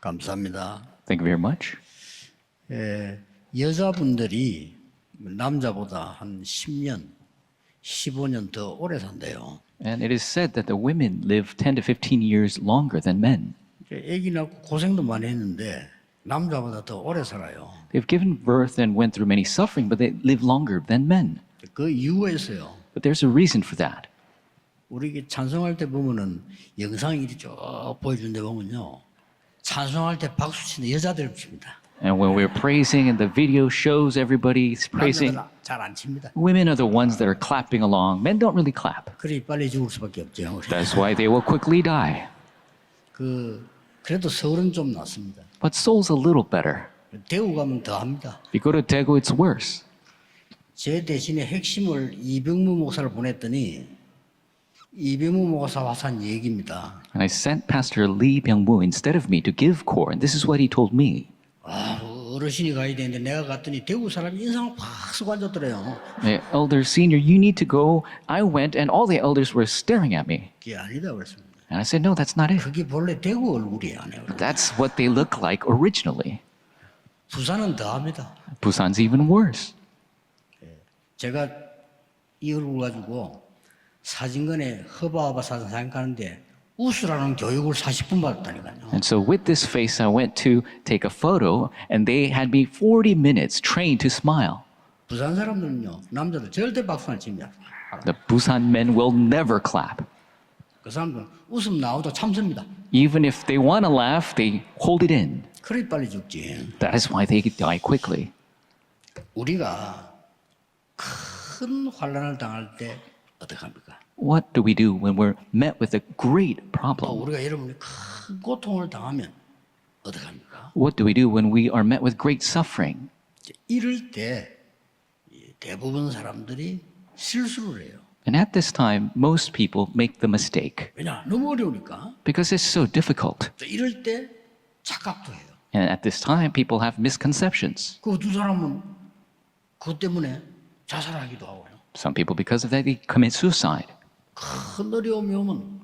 감사합니다. Thank you very much. 여자분들이 남자보다 한 10년, 15년 더 오래 산대요. And it is said that the women live 10 to 15 years longer than men. 아기 낳고 고생도 많이 했는데 남자보다 더 오래 살아요. They've given birth and went through many suffering, but they live longer than men. 그 이유가 있어요. But there's a reason for that. 우리 찬송할 때 보면은 영상이 이렇게 쭉 보여준데 보면요. 찬송할 때 박수 치는 여자들 칩니다. And when we're praising and the video shows everybody's praising, 잘안 칩니다. women are the ones that are clapping along. Men don't really clap. 그래 빨리 죽을 수밖에 없죠. That's why they will quickly die. 그래도 서울은 좀 낫습니다. But Seoul's a little better. 대구 가면 더 합니다. If you go to Daegu, it's worse. 제 대신에 핵심을 이병무 목사를 보냈더니 이병무 목사 와서 한 얘기입니다. And I sent Pastor Lee Byung-moo instead of me to give core, and this is what he told me. 어르신이 가야 되는데 내가 갔더니 대구 사람이 인상을 팍 쓰고 앉았더래요. Elder senior, you need to go. I went, and all the elders were staring at me. 그게 아니다 그랬습니다. And I said, no, that's not it. 그게 본래 대구 얼굴이 아니에요. That's what they look like originally. 부산은 더 합니다. Busan's even worse. 제가 이 얼굴 가지고 사진관에 허바허바 사진 가는데 웃으라는 교육을 40분 받았다니까요. And so with this face, I went to take a photo, and they had me 40 minutes trained to smile. 부산 사람들은요, 남자들 절대 박수 안 칩니다. The Busan men will never clap. 그 사람들은 웃음 나오도 참습니다. Even if they want to laugh, they hold it in. 그래 빨리 죽지. That is why they die quickly. 우리가 큰 환난을 당할 때 어떡합니까? What do we do when we're met with a great 또 problem? 우리가 여러분이 큰 고통을 당하면 어떡합니까? What do we do when we are met with great suffering? 이럴 때 대부분 사람들이 실수를 해요. And at this time, most people make the mistake 왜냐? 너무 어려우니까. because it's so difficult. 또 이럴 때 착각도 해요. And at this time, people have misconceptions. 그 두 사람은 그것 때문에 자살하기도 하고요. Some people, because of that, they commit suicide. 큰 어려움이 오면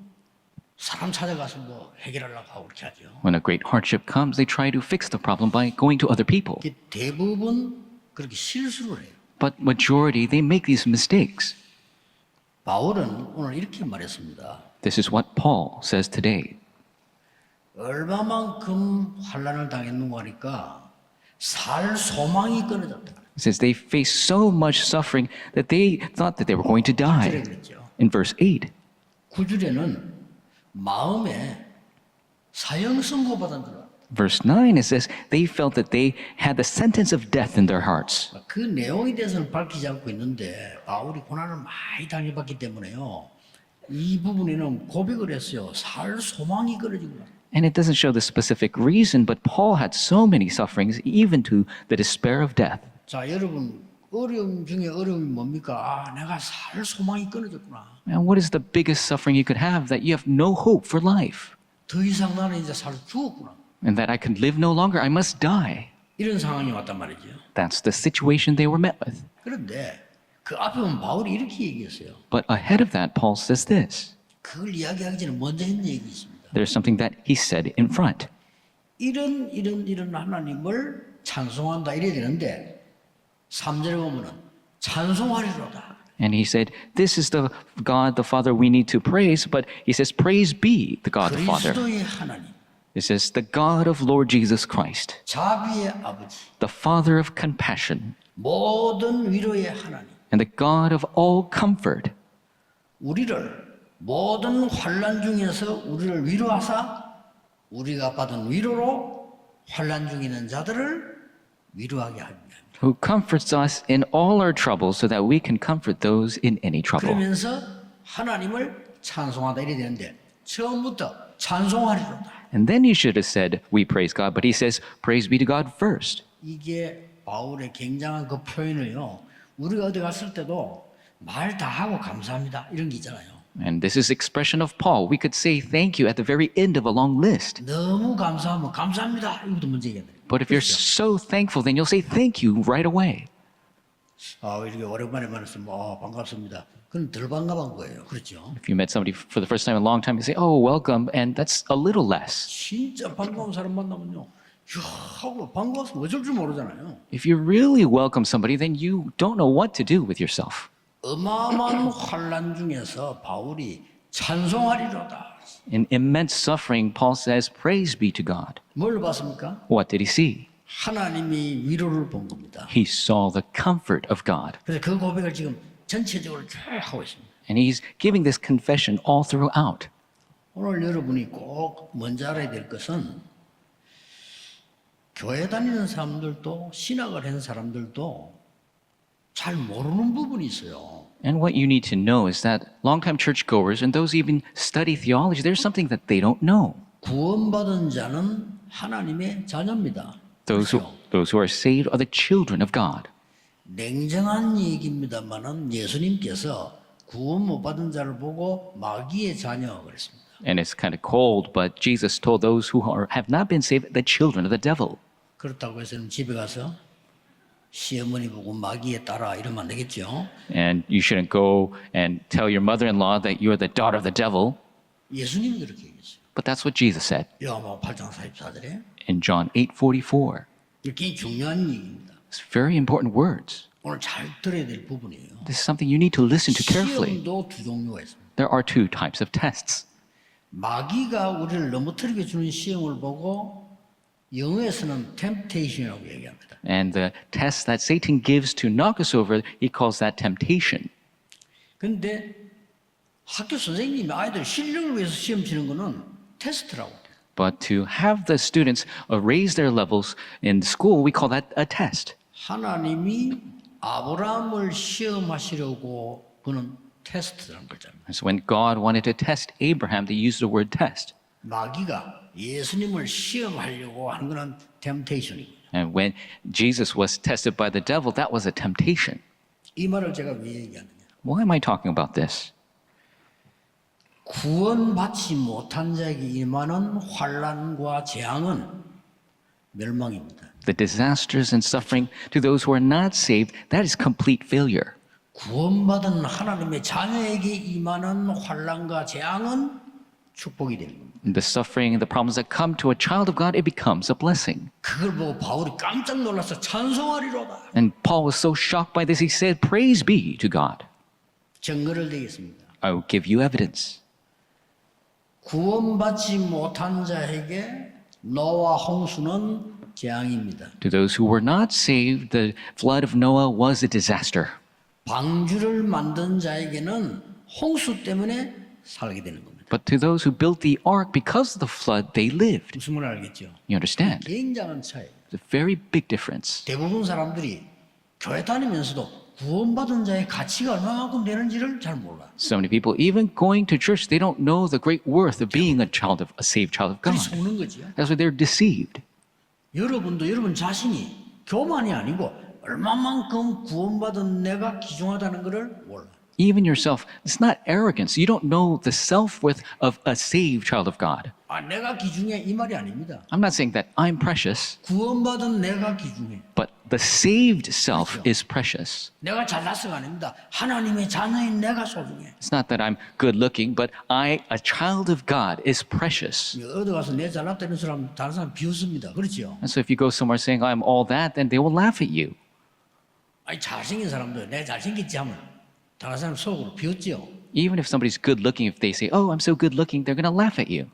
사람 찾아가서 뭐 해결하려고 하고 그렇게 하죠. When a great hardship comes, they try to fix the problem by going to other people. 이게 대부분 그렇게 실수를 해요. But majority, they make these mistakes. 바울은 오늘 이렇게 말했습니다. This is what Paul says today. 얼마만큼 환난을 당했는가 하니까 살 소망이 끊어졌다. It says they faced so much suffering that they thought that they were going to die. 그랬죠. In verse 8, 9절에는 마음에 사형 선고받은 줄 알았다. verse 9, it says they felt that they had the sentence of death in their hearts. 그 내용에 대해서는 밝히지 않고 있는데 바울이 고난을 많이 당해봤기 때문에요. 이 부분에는 고백을 했어요. 살 소망이 끊어진 거야. And it doesn't show the specific reason, but Paul had so many sufferings, even to the despair of death. 자, 여러분 어려움 중에 어려움이 뭡니까? 아, 내가 살 소망이 끊어졌구나. And what is the biggest suffering you could have? That you have no hope for life. 더 이상 나는 이제 살 죽었구나. And that I can live no longer, I must die. 이런 상황이 왔단 말이죠. That's the situation they were met with. 그런데 그 앞에 보면 바울이 이렇게 얘기했어요. But ahead of that, Paul says this. 그걸 이야기하기 전에 먼저 했는 얘기 있습니다. There's something that he said in front. 이런 하나님을 찬송한다 이래야 되는데 3절에 보면은 찬송하리로다. And he said, this is the God, the Father we need to praise. But he says, praise be the God, the Father. 그리스도의 하나님, It says, the God of Lord Jesus Christ, 자비의 아버지, the Father of compassion, 모든 위로의 하나님, and the God of all comfort, 우리를 모든 환난 중에서 우리를 위로하사 우리가 받은 위로로 환난 중에 있는 자들을 위로하게 합니다. who comforts us in all our troubles so that we can comfort those in any trouble. 그러면서 하나님을 찬송하다 이래 되는데 처음부터 찬송하리로다. And then he should have said, we praise God, but he says, praise be to God first. 이게 바울의 굉장한 그 표현을요. 우리가 어디 갔을 때도 말 다 하고 감사합니다 이런 게 있잖아요. And this is expression of Paul. We could say thank you at the very end of a long list. 너무 감사하면 감사합니다 이것도 문제 얘기해야 돼요. But if you're so thankful, then you'll say thank you right away. 이렇게 오랜만에 만나서 반갑습니다. 그건 덜 반가운 거예요. 그렇죠? If you met somebody for the first time in a long time, you say, oh, welcome, and that's a little less. 진짜 반가운 사람 만나면요. 이야, 하고 반가워서 어쩔 줄 모르잖아요. If you really welcome somebody, then you don't know what to do with yourself. 어마어마한 환란 중에서 바울이 찬송하리로다. In immense suffering, Paul says, praise be to God. 뭘 봤습니까? What did he see? 하나님이 위로를 본 겁니다. He saw the comfort of God. 그래서 그 고백을 지금 전체적으로 쭉 하고 있습니다. And he's giving this confession all throughout. 오늘 여러분이 꼭 먼저 알아야 될 것은 교회 다니는 사람들도 신학을 한 사람들도 잘 모르는 부분이 있어요. And what you need to know is that longtime churchgoers and those even study theology, there's something that they don't know. 구원받은 자는 하나님의 자녀입니다. Those who are saved are the children of God. 냉정한 얘기입니다만은 예수님께서 구원 못 받은 자를 보고 마귀의 자녀 그랬습니다. And it's kind of cold, but Jesus told those who have not been saved the children of the devil. 그렇다고 해서 집에 가서 시어머니 보고 마귀에 따라 이러면 안 되겠죠. And you shouldn't go and tell your mother-in-law that you're the daughter of the devil. 예수님이 그렇게 얘기했어요. But that's what Jesus said 요한복음 8장 44절에 in John 8:44. 이게 중요한 얘기입니다. It's very important words. 오늘 잘 들어야 될 부분이에요. This is something you need to listen to carefully. 시험도 두 종류가 있습니다. There are two types of tests. 마귀가 우리를 넘어뜨리게 주는 시험을 보고 영어에서는 temptation이라고 얘기합니다. And the test that Satan gives to knock us over, he calls that temptation. 근데 학교 선생님이 아이들 실력을 위해서 시험 치는 거는 테스트라고. But to have the students raise their levels in school, we call that a test. 하나님이 아브라함을 시험하시려고 그는 테스트라는 거잖아요. So when God wanted to test Abraham, they used the word test. 마귀가 예수님을 시험하려고 하는 거는 temptation이고. And when Jesus was tested by the devil, that was a temptation. 이 말을 제가 왜 얘기하느냐? Why am I talking about this? 구원받지 못한 자에게 임하는 환난과 재앙은 멸망입니다. The disasters and suffering to those who are not saved, that is complete failure. 구원받은 하나님의 자녀에게 임하는 환난과 재앙은 축복이 되는 겁니다. The suffering and the problems that come to a child of God, it becomes a blessing. 그걸 보고 바울이 깜짝 놀라서 찬송하리로다. And Paul was so shocked by this, he said, praise be to God. 증거를 대겠습니다. I will give you evidence. 구원받지 못한 자에게 노아 홍수는 재앙입니다. To those who were not saved, the flood of Noah was a disaster. 방주를 만든 자에게는 홍수 때문에 살게 되는 겁니다. But to those who built the ark, because of the flood, they lived. 무슨 말 알겠죠? You understand? 굉장한 차이. It's a very big difference. 대부분 사람들이 교회 다니면서도 구원받은 자의 가치가 얼마만큼 되는지를 잘 몰라. So many people, even going to church, they don't know the great worth of being a saved child of 그리 God. 속는 거지요. That's why they're deceived. 여러분도 여러분 자신이 교만이 아니고 얼마만큼 구원받은 내가 귀중하다는 것을 몰라. Even yourself, it's not arrogance. You don't know the self-worth of a saved child of God. 내가 귀중해 이 말이 아닙니다. I'm not saying that I'm precious, 구원받은 내가 귀중해. but the saved self is precious. 내가 잘났어가 아닙니다. 하나님의 자녀인 내가 소중해. It's not that I'm good looking, but a child of God, is precious. 어디 가서 내 잘났다는 사람 다른 사람 비웃습니다. 그렇죠? And so if you go somewhere saying I'm all that, then they will laugh at you. 잘생긴 사람도 내 잘생겼지 하면 다른 사람 속으로 비웃죠. Even if somebody's good looking, if they say, oh, I'm so good looking, they're going to laugh at you.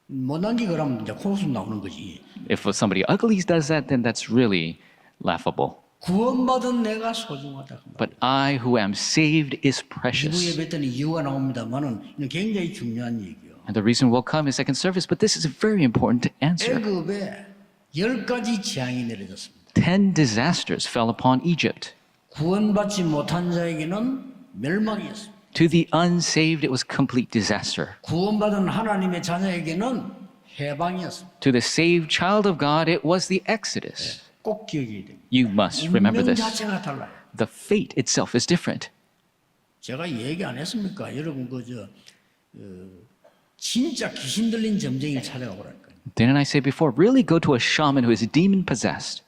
못난 게 그러면 이제 코웃음 나오는 거지. If somebody ugly does that, then that's really laughable. 구원받은 내가 소중하다. But I who am saved is 이부 precious. 예배 때는 이유가 나옵니다만은 이건 굉장히 중요한 얘기요. And the reason will come in second service, but this is a very important answer. 애굽에 10가지 재앙이 내려졌습니다. 10 disasters fell upon Egypt. 구원받지 못한 자에게는 멸망이었습니다. To the unsaved, it was complete disaster. 구원받은 하나님의 자녀에게는 해방이었습니다. To the saved child of God, it was the Exodus. 꼭 기억해야 됩니다. You must remember 운명 this. 자체가 달라요. The fate itself is different. 제가 얘기 안 했습니까? 여러분 진짜 귀신 들린 점쟁이를 찾아가 보라니까요. Didn't I say before? Really go to a shaman who is demon possessed.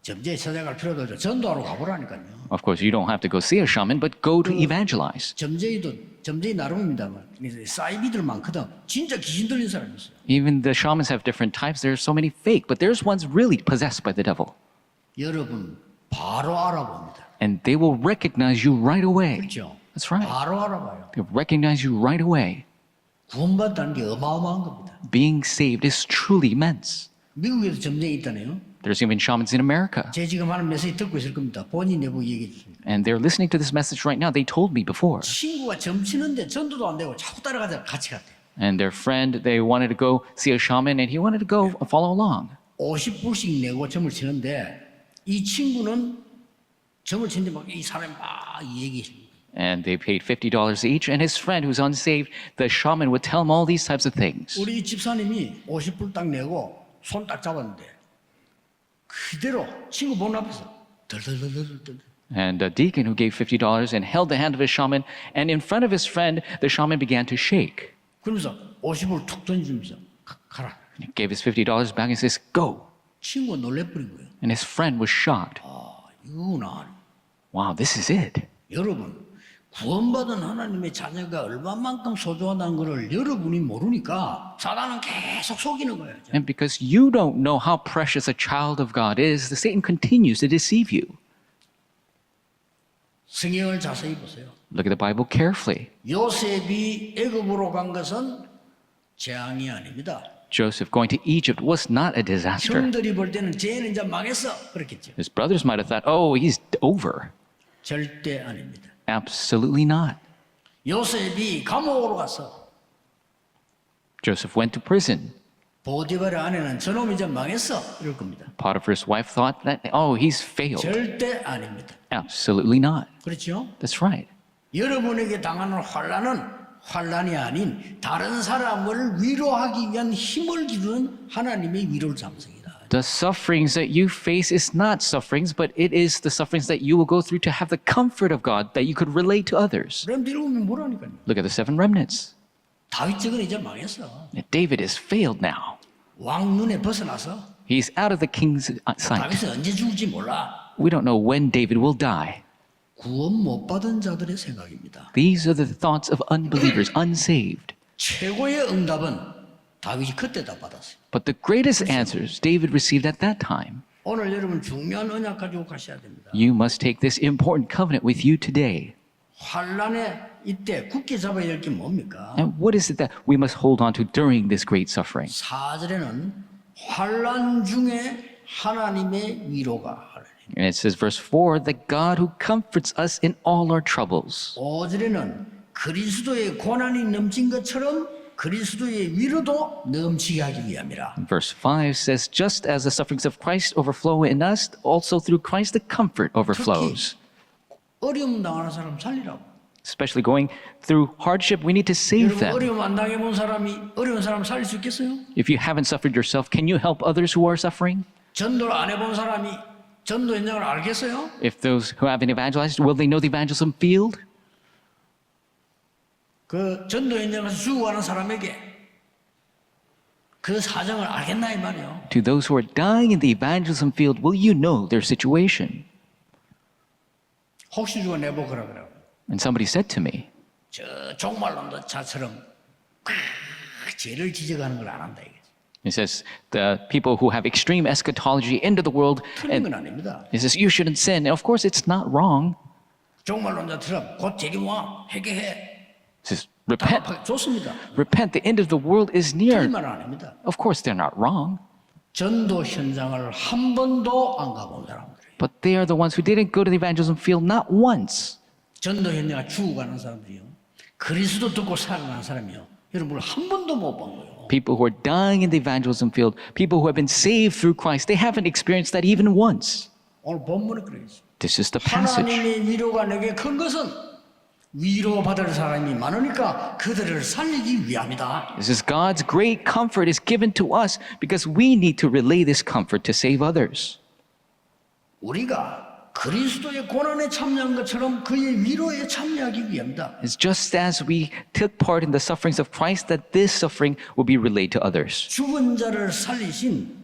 점제에 찾아갈 필요도 없죠. 전도하러 가보라니까요. Of course, you don't have to go see a shaman, but go to evangelize. 점제의 나름입니다만 사이비들 많거든. 진짜 귀신 들린 사람이 있어요. Even the shamans have different types. There's so many fake, but there's ones really possessed by the devil. 여러분 바로 알아봅니다. And they will recognize you right away. 그렇죠? That's right. 바로 알아봐요. They recognize you right away. 구원받다는 게 어마어마한 겁니다. Being saved is truly immense. 미국에도 점쟁이 있다네요. There's even shamans in America. 제 지금 하는 메시지 듣고 있을 겁니다. 본인 내부 얘기해 주십니다. And they're listening to this message right now. They told me before. 친구가 점치는데 전도도 안 되고 자꾸 따라가자 같이 갔대요. And their friend, they wanted to go see a shaman, and he wanted to go follow along. 50불씩 내고 점을 치는데 이 친구는 점을 치는데 막 이 사람이 막 얘기해. And they paid $50 each. And his friend, who's unsaved, the shaman would tell him all these types of things. 우리 집사님이 50불 딱 내고 손 딱 잡았는데 그대로 친구 본 앞에서 덜덜덜덜덜. And a deacon who gave $50 and held the hand of his shaman, and in front of his friend, the shaman began to shake. 그러면서 50불 툭 던지면서 가라. He gave his $50 back and says, go. 친구가 놀래버린 거예요. And his friend was shocked. 이거구나. Wow, this is it. 여러분 구원받은 하나님의 자녀가 얼마만큼 소중하다는 것을 여러분이 모르니까 사단은 계속 속이는 거예요. And because you don't know how precious a child of God is, the Satan continues to deceive you. 성경을 자세히 보세요. Look at the Bible carefully. 요셉이 애굽으로 간 것은 재앙이 아닙니다. Joseph going to Egypt was not a disaster. 형들이 볼 때는 쟤는 이제 망했어 그렇겠죠. His brothers might have thought, oh, he's over. 절대 아닙니다. Absolutely not. 요셉이 감옥으로 가서 Joseph went to prison. 보디발의 아내는 저놈이 이제 망했어 이럴 겁니다. Potiphar's wife thought that, oh, he's failed. 절대 아닙니다. Absolutely not. 그렇죠? That's right. 여러분에게 당하는 환난은 환난이 아닌 다른 사람을 위로하기 위한 힘을 기르는 하나님의 위로를 삼습니다. The sufferings that you face is not sufferings, but it is the sufferings that you will go through to have the comfort of God that you could relate to others. 그럼 읽으면 뭐라니까요? Look at the seven remnants. 다윗 적은 이제 망했어. David is failed now. 왕 눈에 벗어나서 He's out of the king's sight. 다윗은 언제 죽을지 몰라. We don't know when David will die. 구원 못 받은 자들의 생각입니다. These are the thoughts of unbelievers, unsaved. 최고의 응답은 다윗이 그때다 받았어요. But the greatest answers David received at that time. 오늘 여러분 중요한 언약 가지고 가셔야 됩니다. You must take this important covenant with you today. 환란의 이때 굳게 잡아야 될 게 뭡니까? And what is it that we must hold on to during this great suffering? 4절에는 환란 중에 하나님의 위로가 하나님. And it says, verse 4, that God who comforts us in all our troubles. 5절에는 그리스도의 고난이 넘친 것처럼 그리스도의 위로도 넘치게 하기 위함이라. Verse 5 says, just as the sufferings of Christ overflow in us, also through Christ the comfort overflows. 어려움 당하는 사람 살리라고. Especially going through hardship, we need to save 여러분 them. 어려움 안 당해본 사람이 어려운 사람 살릴 수 있겠어요? If you haven't suffered yourself, can you help others who are suffering? 전도를 안 해본 사람이 전도 현장을 알겠어요? If those who haven't evangelized, will they know the evangelism field? 그 전도 현장에서 죽어가는 사람에게 그 사정을 알겠나 이 말이에요. To those who are dying in the evangelism field, will you know their situation? 혹시 죽어 내보거라 그러고. And somebody said to me, 저 종말론도 자처럼 죄를 지적하는 걸 안 한다 이게. it says, the people who have extreme eschatology into the world, 틀린 and 건 아닙니다. it says, you shouldn't sin. And of course, it's not wrong. 종말론자처럼 곧 재림 와 회개해. It says, repent, 좋습니다. repent, the end of the world is near. 틀린 말 아닙니다. Of course, they're not wrong. 전도 현장을 한 번도 안 가본 사람들. But they are the ones who didn't go to the evangelism field not once. 전도 현장에 죽어가는 사람들이요. 그리스도 듣고 살아가는 사람이요. 여러분 한 번도 못 본 거예요. People who are dying in the evangelism field, people who have been saved through Christ, they haven't experienced that even once. 오늘 본문에 그래 있어요. This is the passage. 하나님의 위로가 내게 큰 것은 위로받을 사람이 많으니까 그들을 살리기 위함이다. This is God's great comfort is given to us because we need to relay this comfort to save others. 우리가 그리스도의 고난에 참여한 것처럼 그의 위로에 참여하기 위함이다. It's just as we took part in the sufferings of Christ that this suffering will be relayed to others. 죽은 자를 살리신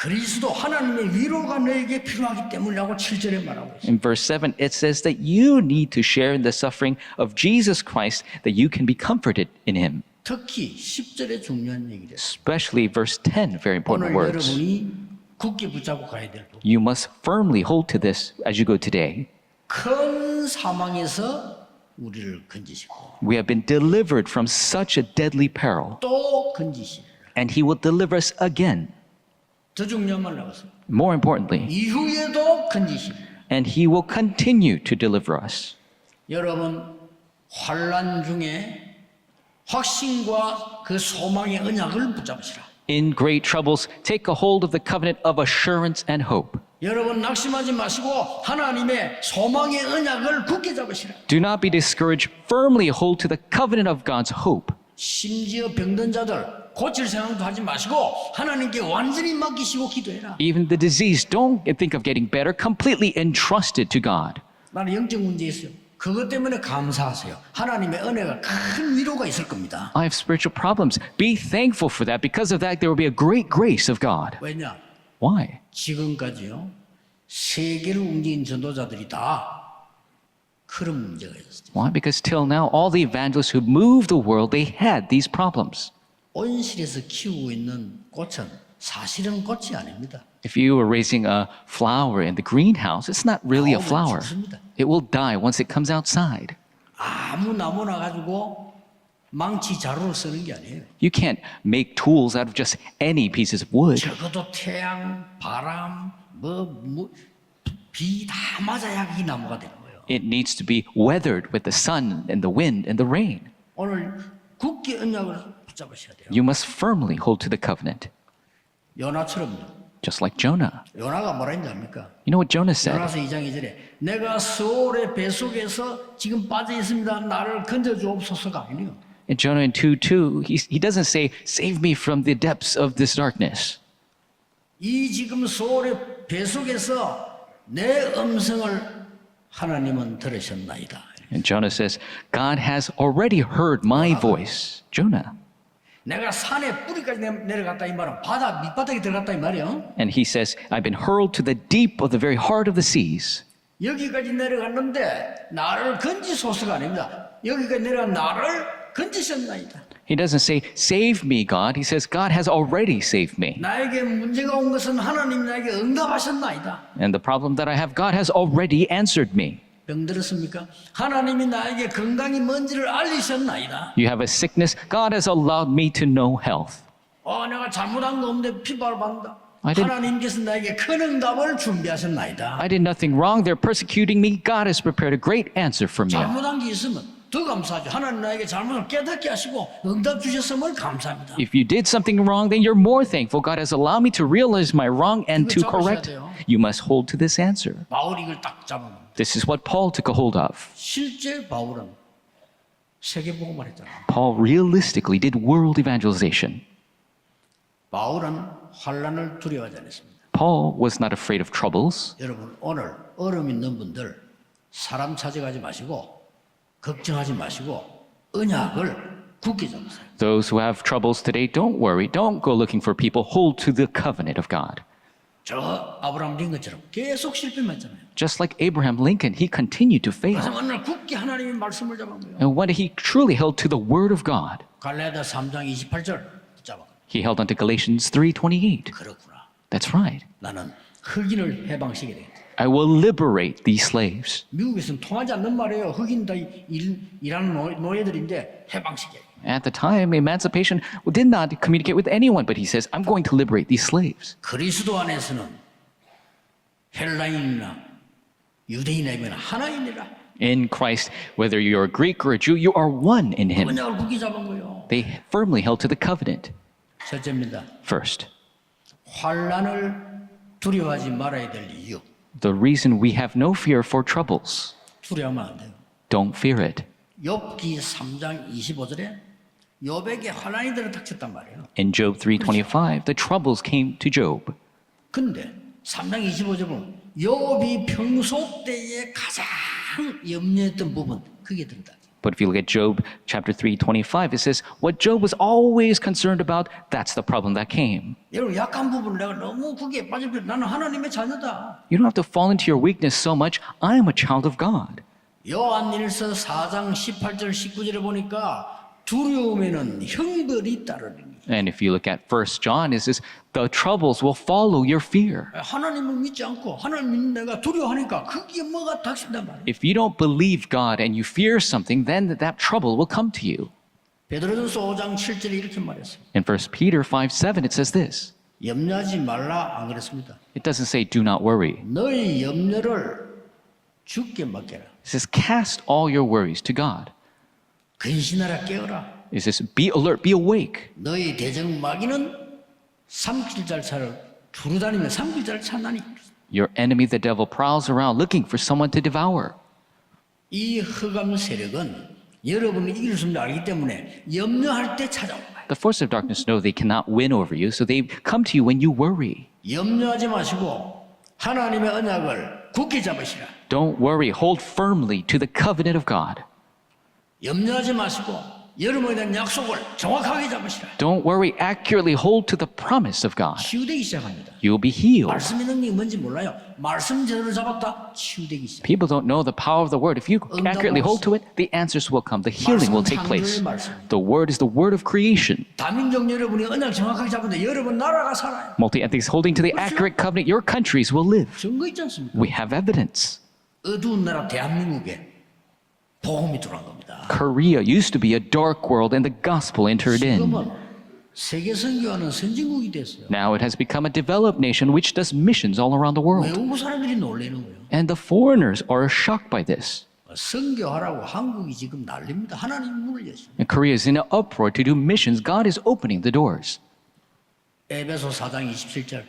그리스도 하나님의 위로가 너에게 필요하기 때문이라고 7절에 말하고 있어요. In verse 7, it says that you need to share in the suffering of Jesus Christ, that you can be comforted in him. 특히 10절에 중요한 얘기를 했어요. Especially verse 10, very important 오늘 words. 여러분이 굳게 붙잡고 가야 될 부분. You must firmly hold to this as you go today. 큰 사망에서 우리를 건지시고 We have been delivered from such a deadly peril, 또 건지시리라. and he will deliver us again. 더 중요한 말 나왔어요. More importantly, 이후에도 건지시리라. and he will continue to deliver us. 여러분 환난 중에 확신과 그 소망의 언약을 붙잡으시라. In great troubles, take a hold of the covenant of assurance and hope. 여러분 낙심하지 마시고 하나님의 소망의 언약을 굳게 잡으시라. Do not be discouraged. Firmly hold to the covenant of God's hope. 심지어 병든 자들 고칠 생각도 하지 마시고 하나님께 완전히 맡기시고 기도해라. Even the diseased, don't think of getting better. Completely entrust it to God. 나는 영적 문제 있어요. 그것 때문에 감사하세요. 하나님의 은혜가 큰 위로가 있을 겁니다. I have spiritual problems. Be thankful for that. Because of that, there will be a great grace of God. 왜냐? Why? 지금까지요. 세계를 움직인 전도자들이 다 그런 문제가 있었어요. Why? Because till now, all the evangelists who moved the world, they had these problems. 온실에서 키우고 있는 꽃은 사실은 꽃이 아닙니다. If you were raising a flower in the greenhouse, it's not really a flower. It will die once it comes outside. 아무 나무나 가지고 망치 자루를 쓰는 게 아니에요. You can't make tools out of just any pieces of wood. 적어도 태양, 바람, 비 다 맞아야 이 나무가 되는 거예요. It needs to be weathered with the sun and the wind and the rain. 오늘 굳게 언약을 붙잡으셔야 돼요. You must firmly hold to the covenant, 요나처럼요. just like Jonah. 요나가 뭐라 했는지 압니까? You know what Jonah said? 요나서 2장 2절에 내가 수월의 배 속에서 지금 빠져 있습니다. 나를 건져 주옵소서가 아니에요. In Jonah in 2:2, he doesn't say, save me from the depths of this darkness. 이 지금 수월의 배 속에서 내 음성을 하나님은 들으셨나이다. And Jonah says, God has already heard my voice. Jonah. 내가 산의 뿌리까지 내려갔다 이 말은 바다 밑바닥에 들어갔다 이 말이에요. And he says, I've been hurled to the deep of the very heart of the seas. 여기까지 내려갔는데 나를 건지소서가 아닙니다. 여기까지 내려간 나를 건지셨나이다. He doesn't say, save me, God. He says, God has already saved me. 나에게 문제가 온 것은 하나님 나에게 응답하셨나이다. And the problem that I have, God has already answered me. 병들었습니까? 하나님이 나에게 건강이 뭔지를 알리셨나이다. You have a sickness, God has allowed me to know health. 내가 잘못한 거 없는데 피바를 받는다. I didn't- 하나님께서 나에게 큰 응답을 준비하셨나이다. I did nothing wrong. They're persecuting me. God has prepared a great answer for me. 잘못한 게 있으면 더 감사하죠. 하나님 나에게 잘못을 깨닫게 하시고 응답 주셨음을 감사합니다. If you did something wrong, then you're more thankful. God has allowed me to realize my wrong and to 이거 correct. 잡으셔야 돼요. You must hold to this answer. 바울이 이걸 딱 잡아갑니다. This is what Paul took a hold of. 실제 바울은 세계복음을 했잖아요. Paul realistically did world evangelization. 바울은 환란을 두려워하지 않았습니다. Paul was not afraid of troubles. 여러분 오늘 어려움 있는 분들 사람 찾아가지 마시고 걱정하지 마시고 언약을 굳게 잡으세요. Those who have troubles today, don't worry. Don't go looking for people. Hold to the covenant of God. 저 아브라함 링컨처럼 계속 실패했잖아요. Just like Abraham Lincoln, he continued to fail. 그래서 오늘 굳게 하나님의 말씀을 잡은 거예요. And when he truly held to the word of God, 갈라디아 3장 28절 잡아. he held on to Galatians 3:28. 그렇구나. That's right. 나는 흑인을 해방시켜야 되겠다. I will liberate these slaves. 미국에서는 통하지 않는 말이에요. 흑인 다 일하는 노예들인데 해방시켜야 돼. At the time, emancipation did not communicate with anyone, but he says, I'm going to liberate these slaves. 그리스도 안에서는 헬라인이나 유대인이나 하나인이라. In Christ, whether you're a Greek or a Jew, you are one in him. 언약을 굳게 잡은 거예요. They firmly held to the covenant. 첫째입니다. First, 환란을 두려워하지 말아야 될 이유. the reason we have no fear for troubles. 두려워하면 안 돼요. Don't fear it. 욥기 3장 25절에 욥에게 환란이 들어 닥쳤단 말이에요. In Job 3:25, the troubles came to Job. 근데 3장 25절 보면 욥이 평소 때에 가장 염려했던 부분 그게 들어다. But if you look at Job chapter 3:25, it says, what Job was always concerned about, that's the problem that came. 여러분 약한 부분을 내가 너무 거기에 빠질 필요 나는 하나님의 자녀다. You don't have to fall into your weakness so much. I am a child of God. 요한일서 4장 18절 19절에 보니까 두려움에는 형벌이 따르니. And if you look at 1 John, it says, the troubles will follow your fear. 하나님을 믿지 않고 하나님 믿는 내가 두려워하니까 그게 뭐가 닥친단 말이야. If you don't believe God and you fear something, then that trouble will come to you. 베드로전서 5장 7절에 이렇게 말했어요. In 1 Peter 5:7, it says this. 염려하지 말라 안 그랬습니다. It doesn't say, do not worry. 너희 염려를 주께 맡겨라. It says, cast all your worries to God. 근신하라 깨어라. It says, be alert, be awake. 너희 대적 마귀는 삼킬잘차를 두루다니며 삼킬잘을 찾나니. Your enemy, the devil, prowls around looking for someone to devour. 이 흑암 세력은 여러분이 이길 수 없는 줄 알기 때문에 염려할 때 찾아온 거예요. The forces of darkness know they cannot win over you, so they come to you when you worry. 염려하지 마시고 하나님의 언약을 굳게 잡으시라. Don't worry, hold firmly to the covenant of God. 염려하지 마시고 여러분에 대한 약속을 정확하게 잡으시라. Don't worry, accurately hold to the promise of God. 치유되기 시작합니다. You will be healed. 말씀의 능력이 뭔지 몰라요. 말씀 제대로 잡았다 치유되기 시작. People don't know the power of the word. If you accurately hold to it, the answers will come. The healing will take place. The word is the word of creation. 다민족 여러분이 언약 정확하게 잡는데 여러분 나라가 살아요. Multi-ethnics holding to the accurate covenant, your countries will live. 증거 있지 않습니까? We have evidence. 어두운 나라 대한민국에 복음이 들어간 겁니다. Korea used to be a dark world and the gospel entered in. 지금은 세계 선교하는 선진국이 됐어요. Now it has become a developed nation which does missions all around the world. 외국 사람들이 놀라는 거예요. And the foreigners are shocked by this. 선교하라고 한국이 지금 난립니다. 하나님 문을 여십니다. And Korea is in an uproar to do missions. God is opening the doors. 에베소 4장 27절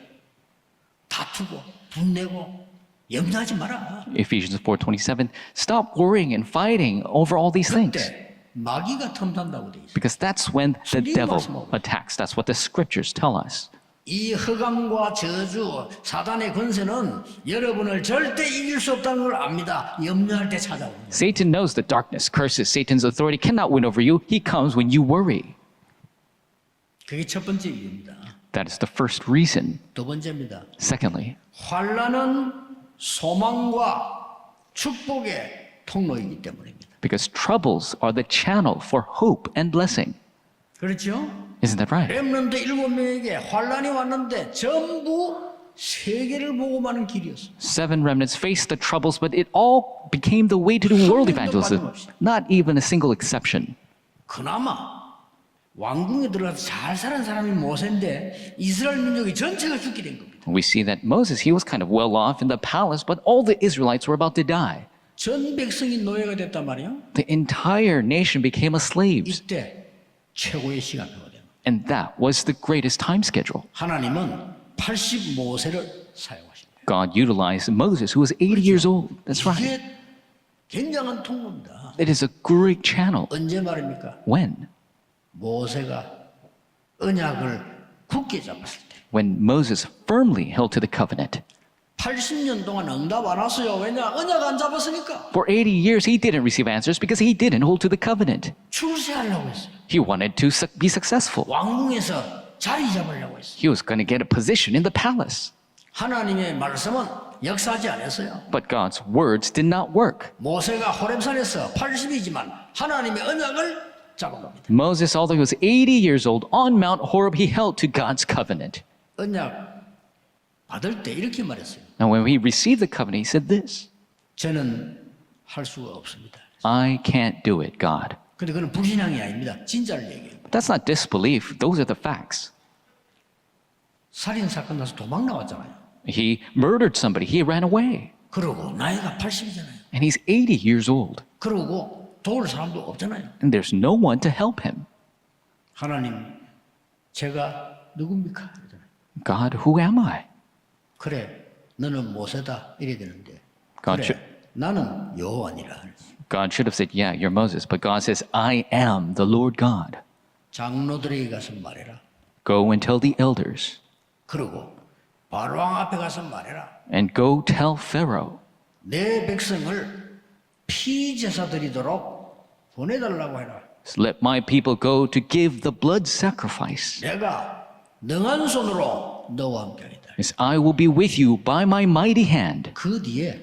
다투고 분내고 염려하지 마라. Ephesians 4:27. Stop worrying and fighting over all these things. 그때 마귀가 틈탄다고 돼 있어요. Because that's when the devil attacks. That's what the scriptures tell us. 이 흑암과 저주, 사단의 권세는 여러분을 절대 이길 수 없다는 걸 압니다. 염려할 때 찾아옵니다. Satan knows the darkness, curses, Satan's authority cannot win over you. He comes when you worry. 그게 첫 번째 이유입니다. That is the first reason. 두 번째입니다. Secondly, 환난은 소망과 축복의 통로이기 때문입니다. because troubles are the channel for hope and blessing. 그렇죠? Isn't that right? 렘넌트 7명에게 환난이 왔는데 전부 세계를 보고만은 길이었어요. 7 remnants faced the troubles, but it all became the way to do world evangelism. Not even a single exception. 그나마 왕궁에 들어가서 잘 사는 사람이 모세인데 이스라엘 민족이 전체가 죽게 된 겁니다. We see that Moses, he was kind of well off in the palace, but all the Israelites were about to die. 전 백성이 노예가 됐단 말이에요. The entire nation became a slaves. 이때 최고의 시간표가 됩니다. And that was the greatest time schedule. 하나님은 80 모세를 사용하십니다. God utilized Moses, who was 80 years old. That's right. 이게 굉장한 통로입니다. It is a great channel. 언제 말입니까? When? 모세가 언약을 굳게 잡았을 때. When Moses firmly held to the covenant. 80년 동안 응답 안 왔어요. 왜냐? 언약 안 잡았으니까. For 80 years, he didn't receive answers because he didn't hold to the covenant. 출세하려고 했어요. He wanted to be successful. 왕궁에서 자리 잡으려고 했어요. He was going to get a position in the palace. 하나님의 말씀은 역사하지 않았어요. But God's words did not work. 모세가 호렙산에서 80이지만 하나님의 언약을 잡은 겁니다. Moses, although he was 80 years old, on Mount Horeb, he held to God's covenant. 언약 받을 때 이렇게 말했어요. Now, when he received the covenant, he said this, 저는 할 수가 없습니다. I can't do it, God. 근데 그건 불신앙이 아닙니다. 진짜를 얘기해요. But that's not disbelief. Those are the facts. 살인 사건 나서 도망 나왔잖아요. He murdered somebody. He ran away. 그러고 나이가 80이잖아요. And he's 80 years old. 그러고 도울 사람도 없잖아요. And there's no one to help him. 하나님, 제가 누굽니까? 그러잖아요. God, who am I? 그래, 너는 모세다 이래야 되는데. God 그래, 나는 여호와니라. God should have said, yeah, you're Moses. But God says, I am the Lord God. 장로들에게 가서 말해라. Go and tell the elders. 그러고 바로왕 앞에 가서 말해라. And go tell Pharaoh. 내 백성을 피제사 드리도록 보내달라고 해라. Let my people go to give the blood sacrifice. 내가 능한 손으로 너와 함께하겠다. Yes, I will be with you by my mighty hand. 그 뒤에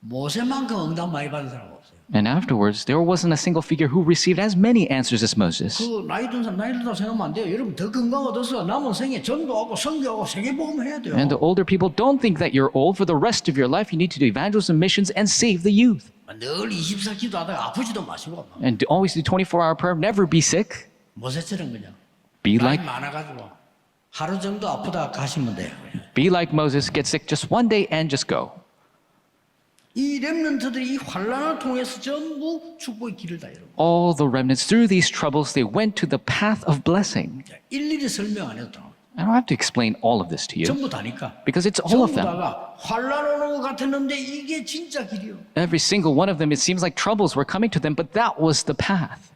모세만큼 응답 많이 받은 사람 없어요. And afterwards, there wasn't a single figure who received as many answers as Moses. 그 나이 든 사람 나이 들다 생각하면 안 돼요. 여러분 더 건강 얻어서 남은 생에 전도하고 선교하고 세계복음 해야 돼요. And the older people, don't think that you're old. For the rest of your life, you need to do evangelism, missions, and save the youth. 늘 24 기도하다가 아프지도 마시고 And always do 24-hour prayer. Never be sick. 모세처럼 그냥 Be 나이 like, 많아가지고 하루 정도 아프다 가시면 돼요. be like Moses. Get sick just one day and just go. 이 렘넌트들이 이 환란을 통해서 전부 축복의 길을 다 열어. All the remnants, through these troubles, they went to the path of blessing. 일일이 설명 안 해도 돼. I don't have to explain all of this to you 전부 다니까. because it's all of 전부 them. 다가 환란 오는 것 같았는데 이게 진짜 길이요. Every single one of them, it seems like troubles were coming to them, but that was the path.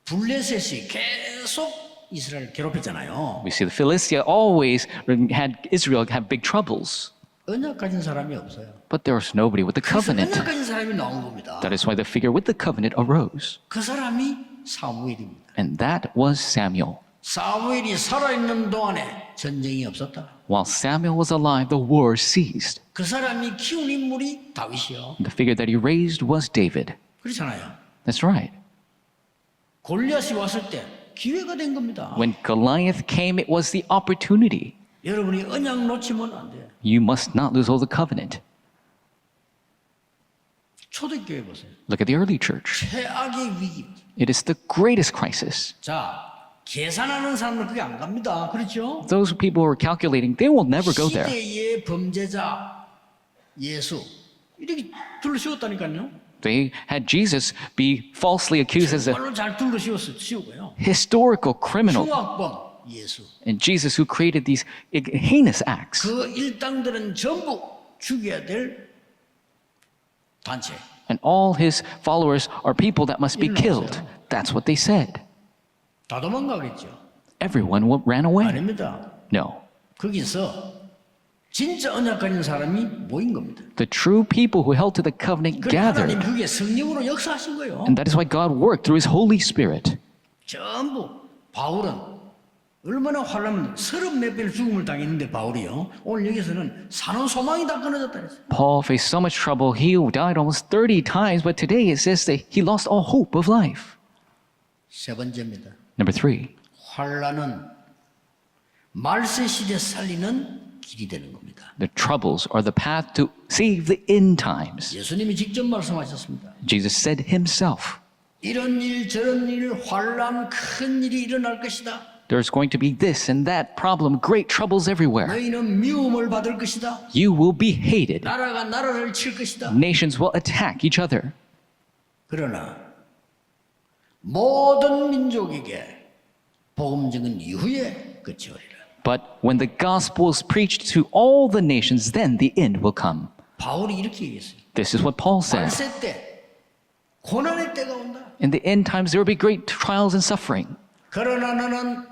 블레셋이 계속 이스라엘 괴롭혔잖아요. We see the Philistia always had Israel have big troubles, 언약 가진 사람이 없어요. but there was nobody with the 그래서 covenant. 언약 가진 사람이 나온 겁니다. That is why the figure with the covenant arose, 그 사람이 사무엘입니다. and that was Samuel. 사무엘이 살아있는 동안에 전쟁이 없었다. While Samuel was alive, the war ceased. 그 사람이 키운 인물이 다윗이요. The figure that he raised was David. 그렇잖아요. That's right. 골리앗이 왔을 때 기회가 된 겁니다. When Goliath came, it was the opportunity. 여러분이 언약 놓치면 안 돼요. You must not lose all the covenant. 초대교회 보세요. Look at the early church. 최악의 위기. It is the greatest crisis. 자, 계산하는 사람은 그게 안 갑니다. 그렇죠? Those people who are calculating, they will never go there. 시대의 범죄자 예수 이렇게 둘러씌웠다니까요. They had Jesus be falsely accused as a 정말로 잘 둘러씌우고요. historical criminal, 흉악범 예수. and Jesus who created these heinous acts. 그 일당들은 전부 죽여야 될 단체. And all his followers are people that must be killed. That's what they said. 다 도망가겠죠. Everyone ran away. 아닙니다. No. 거기서 진짜 언약 가진 사람이 모인 겁니다. The true people who held to the covenant 그러니까 하나님 gathered. 그게 성령으로 역사하신 거예요. And that is why God worked through his Holy Spirit. 전부 바울은 얼마나 환란을 30몇 배를 죽음을 당했는데 바울이요. 오늘 여기서는 사는 소망이 다 끊어졌다 그랬어요. Paul faced so much trouble. He died almost 30 times, but today it says that he lost all hope of life. 세 번째입니다. Number 3. 환란은 말세 시대 살리는 길이 되는 겁니다. The troubles are the path to save the end times. 예수님이 직접 말씀하셨습니다. Jesus said himself, 이런 일 저런 일 환란 큰 일이 일어날 것이다. there's going to be this and that problem, great troubles everywhere. 너희는 미움을 받을 것이다. You will be hated. 나라가 나라를 칠 것이다. Nations will attack each other. 그러나 모든 민족에게 복음 증은 이후에 끝이 오리라. But when the gospel is preached to all the nations, then the end will come. 바울이 이렇게 얘기했어요. This is what Paul said. 말세 때 고난의 때가 온다. In the end times, there will be great trials and suffering. 그러나 너는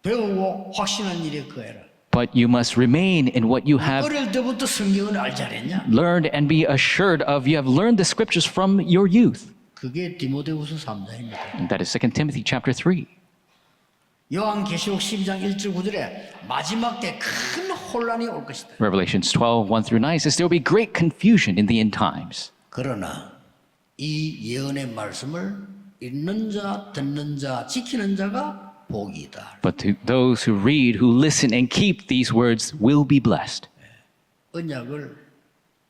배우고 확신한 일에 거해라. But you must remain in what you have 어릴 때부터 성경을 알지 않았냐? learned and be assured of. You have learned the scriptures from your youth. 그게 디모데후서 3장입니다. And that is 2 Timothy chapter 3. 요한계시록 12장 1절 9절에 마지막 때 큰 혼란이 올 것이다. Revelations 12, 1 through 9 says there will be great confusion in the end times. 그러나 이 예언의 말씀을 읽는 자, 듣는 자, 지키는 자가 복이다. But to those who read, who listen, and keep these words will be blessed. 언약을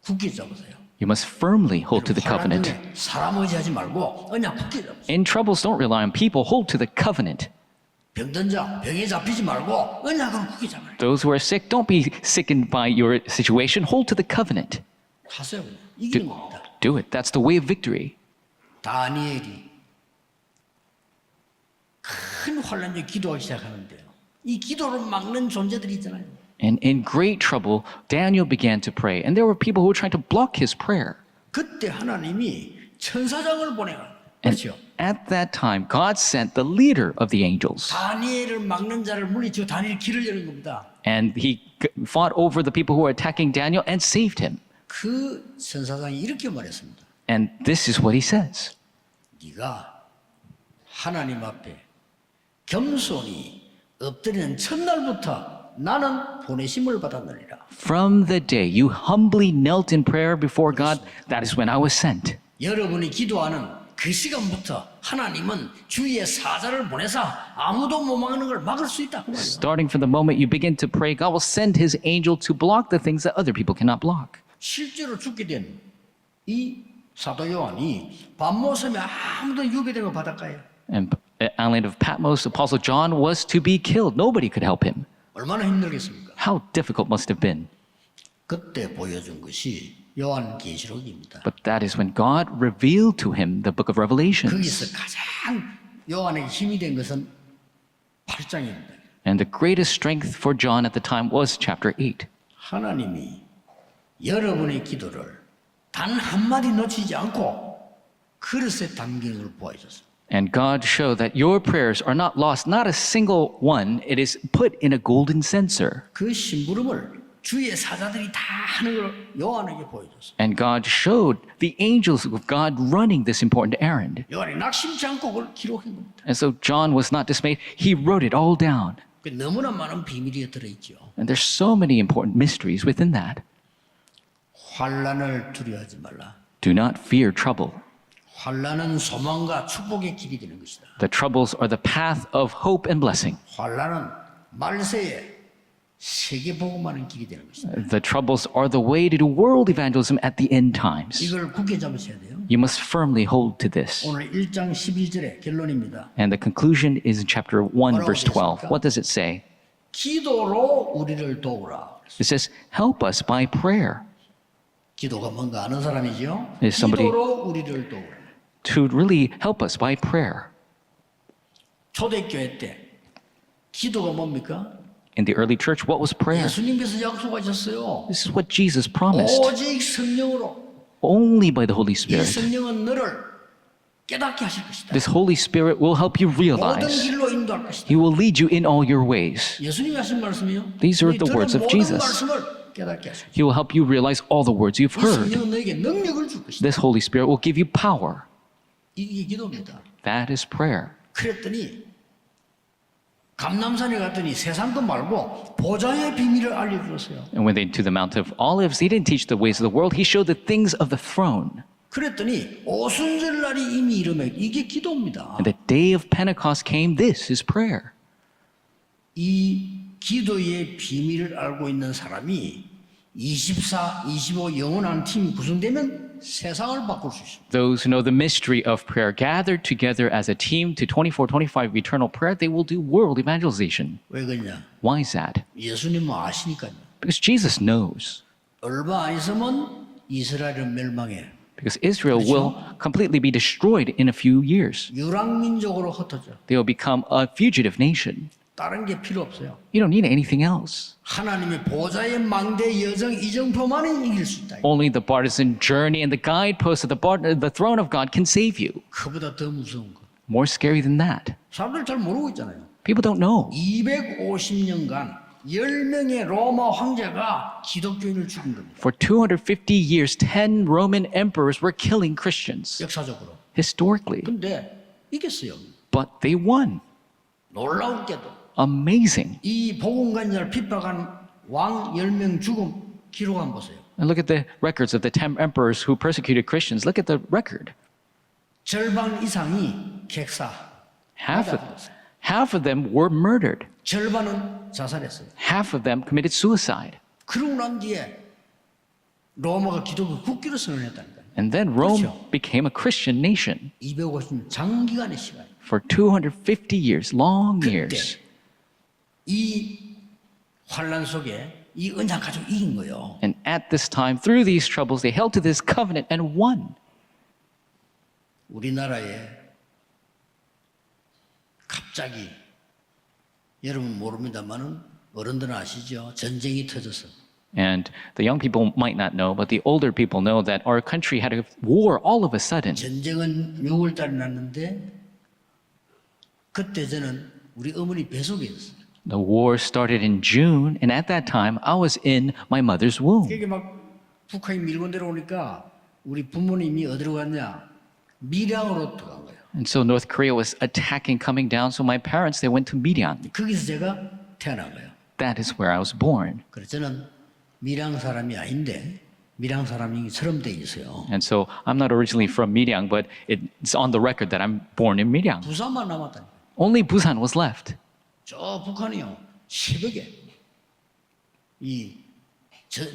굳게 잡으세요. You must firmly hold to the covenant. 환난 중에 사람 의지하지 말고 언약 굳게 잡으세요. In troubles, don't rely on people, hold to the covenant. 병든 자, 병에 잡히지 말고 언약을 굳게 잡아요. Those who are sick, don't be sickened by your situation, hold to the covenant. 하세요. 이기는 겁니다. Do it. That's the way of victory. 다니엘이 큰 환란 중에 기도하기 시작하는데요. 이 기도를 막는 존재들이 있잖아요. And in great trouble, Daniel began to pray. And there were people who were trying to block his prayer. 그때 하나님이 천사장을 보내요. And 그렇죠. at that time, God sent the leader of the angels. 다니엘을 막는 자를 물리치고 다니엘 길을 여는 겁니다. And he fought over the people who were attacking Daniel and saved him. 그 천사장이 이렇게 말했습니다. And this is what he says. 네가 하나님 앞에 겸손히 엎드리는 첫날부터 나는 보내심을 받았느니라. From the day you humbly knelt in prayer before God, that is when I was sent. 여러분이 기도하는 그 시간부터 하나님은 주위에 사자를 보내사 아무도 못 막는 걸 막을 수 있다. 그 말이에요. Starting from the moment you begin to pray, God will send his angel to block the things that other people cannot block. 실제로 죽게 된 이 사도 요한이 밤모섬에 아무도 유괴된 거 바닷가에 And island of Patmos, Apostle John was to be killed. Nobody could help him. 얼마나 힘들겠습니까? How difficult must have been. 그때 보여준 것이 요한계시록입니다. But that is when God revealed to him the book of Revelations. 거기서 가장 요한에게 힘이 된 것은 8장입니다. And the greatest strength for John at the time was chapter 8. 하나님이 여러분의 기도를 단 한마디 놓치지 않고 그릇에 담기는 걸 보여줬어요. And God showed that your prayers are not lost, not a single one. It is put in a golden censer. 그 심부름을 주의 사자들이 다 하는 걸 요한에게 보여줬어요. And God showed the angels of God running this important errand. 요한이 낙심치 않고 그걸 기록한 겁니다. And so John was not dismayed. He wrote it all down. 그 너무나 많은 비밀이 들어있죠. And there's so many important mysteries within that. 환난을 두려워하지 말라. Do not fear trouble. 환난은 소망과 축복의 길이 되는 것이다. The troubles are the path of hope and blessing. 환난은 말세에 세계 복음하는 길이 되는 것이다. The troubles are the way to do world evangelism at the end times. 이걸 굳게 잡으셔야 돼요. You must firmly hold to this. 오늘 1장 11절의 결론입니다. And the conclusion is in chapter 1, verse 12. What does it say? 기도로 우리를 도우라. It says, help us by prayer. 기도가 뭔가 아는 사람이죠. Is somebody- 기도로 우리를 도우라. To really help us by prayer. 초대교회 때 기도가 뭡니까? In the early church, what was prayer? 예수님께서 약속하셨어요. This is what Jesus promised. 오직 성령으로 Only by the Holy 이 Spirit. 성령은 너를 깨닫게 하실 것이다. This Holy Spirit will help you 모든 realize. 길로 인도할 것이다. He will lead you in all your ways. 예수님이 하신 말씀이요. These are 너희 the 들은 words of 모든 Jesus. 말씀을 깨닫게 하실 것이다. He will help you realize all the words you've 이 heard. 성령은 너에게 능력을 줄 것이다. This Holy Spirit will give you power. 이게 기도입니다. That is prayer. 그랬더니 감남산에 갔더니 세상 것 말고 보좌의 비밀을 알려주었어요. And when they to the Mount of Olives, he didn't teach the ways of the world. He showed the things of the throne. 그랬더니 오순절날이 이미 이르매 이게 기도입니다. And the day of Pentecost came. This is prayer. 이 기도의 비밀을 알고 있는 사람이 24, 25 영원한 팀이 구성되면 세상을 바꿀 수 있습니다. Those who know the mystery of prayer gathered together as a team to 24-25 eternal prayer, they will do world evangelization. 왜 그러냐? Why is that? 예수님은 아시니까요. Because Jesus knows. 얼마 안 있으면 이스라엘은 멸망해. Because Israel will completely be destroyed in a few years. 유랑민족으로 흩어져. They will become a fugitive nation. 다른 게 필요 없어요. You don't need anything else. 하나님의 보좌의 망대 여정 이정표만이 이길 수 있다. Only the partisan journey and the guideposts of the throne of God can save you. 그보다 더 무서운 거. More scary than that. 사람들 잘 모르고 있잖아요. People don't know. 250년간 10명의 로마 황제가 기독교인을 죽인 겁니다. For 250 years, 10 Roman emperors were killing Christians, 역사적으로. historically. 근데 이겼어요. But they won. 놀라운게도 Amazing. 이 복음관자를 핍박한 왕 10명 죽음 기록 한번 보세요. And look at the records of the 10 emperors who persecuted Christians. Look at the record. 절반 이상이 객사. Half of them were murdered. 절반은 자살했어요. Half of them committed suicide. 그러고 난 뒤에 로마가 기독교 국기로 선언했다니까요. And then Rome 그렇죠. became a Christian nation 250년 장기간의 시간. for 250 years, long 그때 years. 이 환란 속에 이 언약 가지고 이긴 거예요. And at this time, through these troubles, they held to this covenant and won. 우리나라에 갑자기 여러분 모릅니다만은 어른들은 아시죠? 전쟁이 터져서 And the young people might not know, but the older people know that our country had a war all of a sudden. 전쟁은 6월 달에 났는데 그때 저는 우리 어머니 뱃속에 있었어요. The war started in June, and at that time, I was in my mother's womb. 그게 막 북한이 밀고 내려오니까 우리 부모님이 어디로 갔냐? 밀양으로 들어간 거예요. And so North Korea was attacking, coming down. So my parents, they went to Miryang. 거기서 제가 태어난 거예요. That is where I was born. 그래서 저는 밀양 사람이 아닌데 밀양 사람이처럼 돼 있어요. And so I'm not originally from Miryang, but it's on the record that I'm born in Miryang. 부산만 남았다니. Only Busan was left. 저 북한이요 새벽에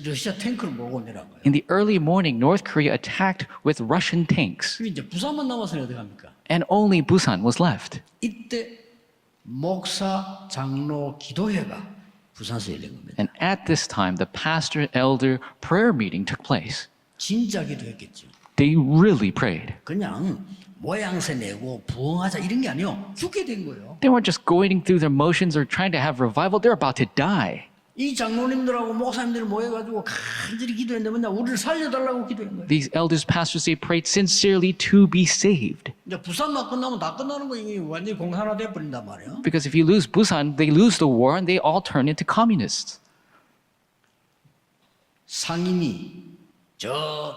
러시아 탱크를 몰고 내려간 거예요. In the early morning, North Korea attacked with Russian tanks. 그럼 이제 부산만 남았으니 어떻게 합니까? And only Busan was left. 이때 목사 장로 기도회가 부산에서 열린 겁니다. And at this time, the pastor elder prayer meeting took place. 진짜 기도했겠죠. They really prayed. 그냥 모양새 내고 부흥하자 이런 게 아니요. 죽게 된 거예요. They weren't just going through their motions or trying to have revival. They're about to die. 이 장로님들하고 목사님들이 모여가지고 간절히 기도했는데 뭐냐 우리를 살려달라고 기도한 거예요. These elders, pastors, they prayed sincerely to be saved. 이제 부산만 끝나면 다 끝나는 거 이게 완전히 공산화돼 버린단 말이에요. Because if you lose Busan, they lose the war and they all turn into communists. 상임위 저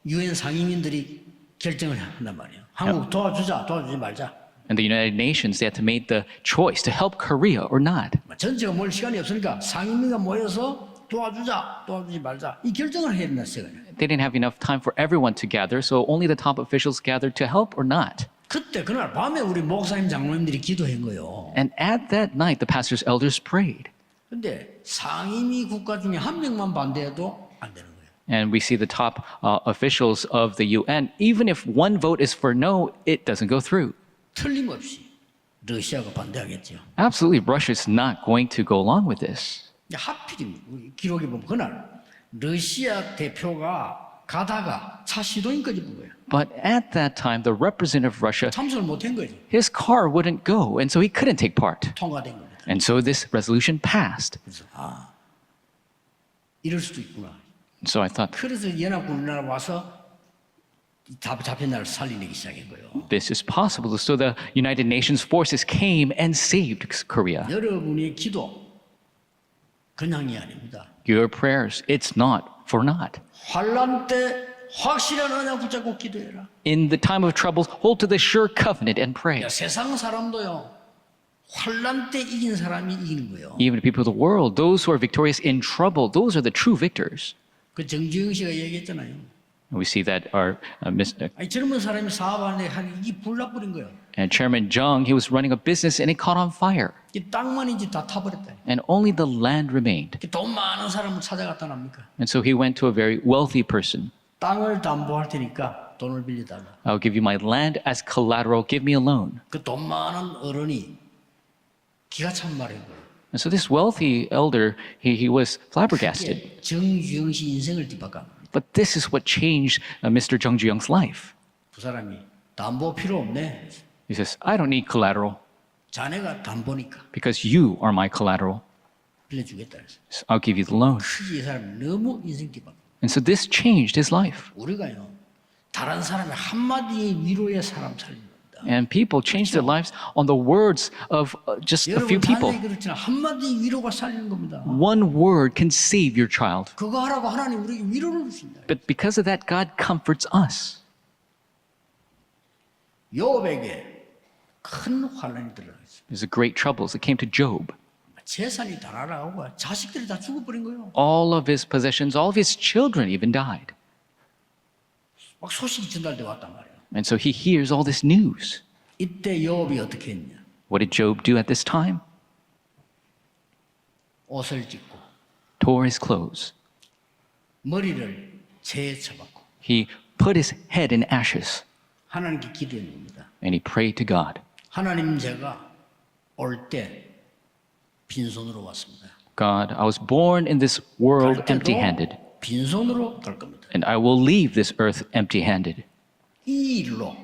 유엔 상임위들이 결정을 한단 말이에요. 한국 도와주지 말자. And the United Nations, they had to make the choice to help Korea or not. 전체가 몰 시간이 없으니까 상임위가 모여서 도와주지 말자 이 결정을 해야 된다 시간이에요. They didn't have enough time for everyone to gather, so only the top officials gathered to help or not. 그때 그날 밤에 우리 목사님 장로님들이 기도한 거예요. And at that night, the pastors, elders prayed. 근데 상임위 국가 중에 한 명만 반대해도 안 되는 거예요. And we see the top officials of the UN, even if one vote is for no, it doesn't go through. 틀림없이 러시아가 반대하겠죠. Absolutely, Russia's not going to go along with this. 하필이면 우리 기록에 보면 그날 러시아 대표가 가다가 차 시동인까지 본 거예요. But at that time, the representative of Russia, 참석을 못한 거죠. his car wouldn't go, and so he couldn't take part. 통과된 겁니다. And so this resolution passed. 그래서 이럴 수도 있구나. So I thought, 그래서 연합군 우리나라 와서 잡힌 나라를 살리기 시작한 거예요. this is possible. So the United Nations forces came and saved Korea. 여러분의 기도 그냥이 아닙니다. Your prayers, it's not for naught. 환란 때 확실한 언약 붙잡고 기도해라. In the time of trouble, hold to the sure covenant and pray. 야, 세상 사람도요. 환란 때 이긴 사람이 이기는 거예요. Even the people of the world, those who are victorious in trouble, those are the true victors. 그 정주영 씨가 얘기했잖아요. And we see that our 아니, 젊은 사람이 사업하는데 이게 불나버린 거예요. and Chairman Jung, he was running a business and it caught on fire. 이 땅만 이제 다 타버렸다. And only the land remained. 돈 많은 사람을 찾아갔다 납니까? And so he went to a very wealthy person. 땅을 담보할 테니까 돈을 빌려달라. I'll give you my land as collateral. Give me a loan. 그 돈 많은 어른이 기가 찬 말인 거예요. And so this wealthy elder, he was flabbergasted. 이게 정주영 씨 인생을 뒤바꿔. But this is what changed Mr. Jung Ju-young's life. 그 사람이 담보 필요 없네. He says, I don't need collateral 자네가 담보니까 because you are my collateral. 빌려주겠다 그래서. So I'll give you the loan. 그게 이 사람이 너무 인생 뒤바꿔. And so this changed his life. 우리가요. 다른 사람의 한마디의 위로에 사람 살립니다. And people changed their lives on the words of just a few 여러분 people. 자녀에게 그렇지만 한마디 위로가 살리는 겁니다. One word can save your child. 그거 하라고 하나님 우리에게 위로를 주신다. But because of that, God comforts us. 요업에게 큰 환란이 들어갔어요. There's a great troubles that came to Job. 재산이 다 날아가고 자식들이 다 죽어버린 거예요. All of his possessions, all of his children even died. 막 소식이 전달돼 왔단 말이에요. And so he hears all this news. 이때 요업이 어떻게 했냐? What did Job do at this time? 옷을 찢고 Tore his clothes. 머리를 재에 쳐박고 He put his head in ashes 하나님께 기도한 겁니다. and he prayed to God. 하나님 제가 올 때 빈손으로 왔습니다. God, I was born in this world empty-handed, 빈손으로 갈 겁니다. and I will leave this earth empty-handed. 이 일로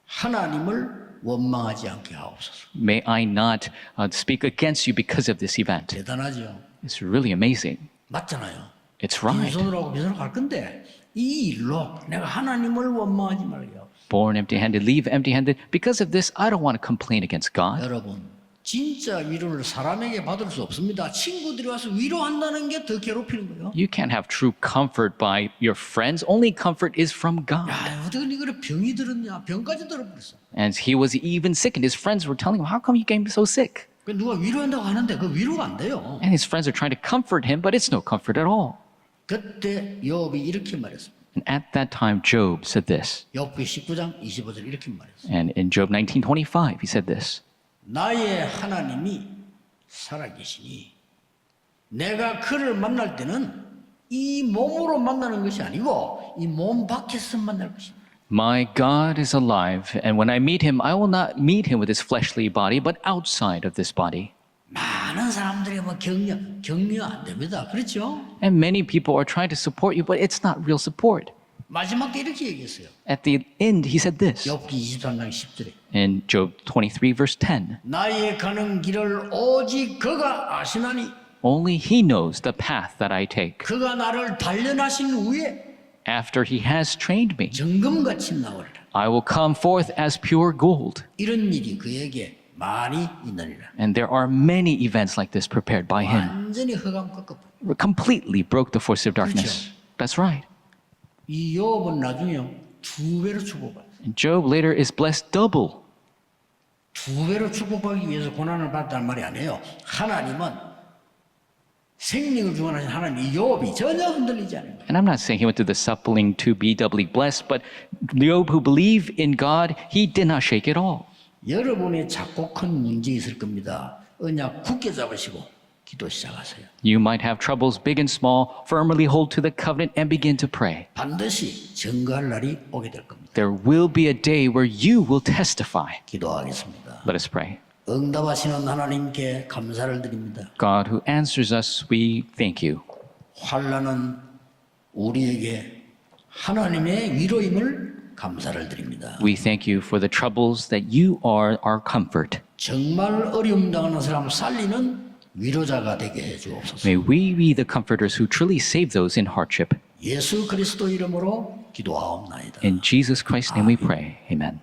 하나님을 원망하지 않게 하옵소서. May I not speak against you because of this event. 대단하죠. It's really amazing. 맞잖아요. It's right. 빈손으로 하고 빈손으로 갈 건데 이 일로 내가 하나님을 원망하지 말게 하옵소서. Born empty-handed, leave empty-handed. Because of this, I don't want to complain against God. 여러분 진짜 위로를 사람에게 받을 수 없습니다. 친구들이 와서 위로한다는 게 더 괴롭히는 거예요. You can't have true comfort by your friends. Only comfort is from God. 야, 어떻게 이거를 병이 들었냐? 병까지 들어버렸어. And he was even sick, and his friends were telling him, "How come you became so sick?" 그 누가 위로한다고 하는데 그 위로가 안 돼요. And his friends are trying to comfort him, but it's no comfort at all. 그때 욥이 이렇게 말했습니다. And at that time, Job said this. 욥기 19장 25절 이렇게 말했어요. And in Job 19:25, he said this. 나의 하나님이 살아계시니 내가 그를 만날 때는 이 몸으로 만나는 것이 아니고 이 몸 밖에서 만날 것입니다. My God is alive, and when I meet him, I will not meet him with his fleshly body, but outside of this body. 많은 사람들이 뭐 격려 안 됩니다. 그렇죠? And many people are trying to support you, but it's not real support. 마지막 때 이렇게 얘기했어요. At the end, he said this 욥기 23장 10절에 in Job 23, verse 10. 나의 가는 길을 오직 그가 아시나니 Only he knows the path that I take. 그가 나를 단련하신 후에 After he has trained me, 정금같이 나오리라. I will come forth as pure gold. 이런 일이 그에게 많이 있느니라. And there are many events like this prepared by him. 완전히 흑암 꺾어. Completely broke the force of darkness. That's right. 이 욥은 나중에 두 배로 축복받았어요. And Job later is blessed double. 두 배로 축복받기 위해서 고난을 받았다는 말이 아니에요. 하나님은 생명을 주관하신 하나님 이 욥이 전혀 흔들리지 않아요. And I'm not saying he went through the suffering to be doubly blessed, but Job, who believed in God, he did not shake at all. 여러분의 작고 큰 문제 있을 겁니다. 언약 굳게 잡으시고 기도 시작하세요. You might have troubles big and small. Firmly hold to the covenant and begin to pray. 반드시 증거할 날이 오게 될 겁니다. There will be a day where you will testify. 기도하겠습니다. Let us pray. 응답하시는 하나님께 감사를 드립니다. God who answers us, we thank you. 환난은 우리에게 하나님의 위로임을 감사를 드립니다. We thank you for the troubles that you are our comfort. 정말 어려움 당하는 사람 살리는 위로자가 되게 해 주옵소서. May we be the comforters who truly save those in hardship. 예수 그리스도 이름으로 기도하옵나이다. In Jesus Christ's name we pray. Amen.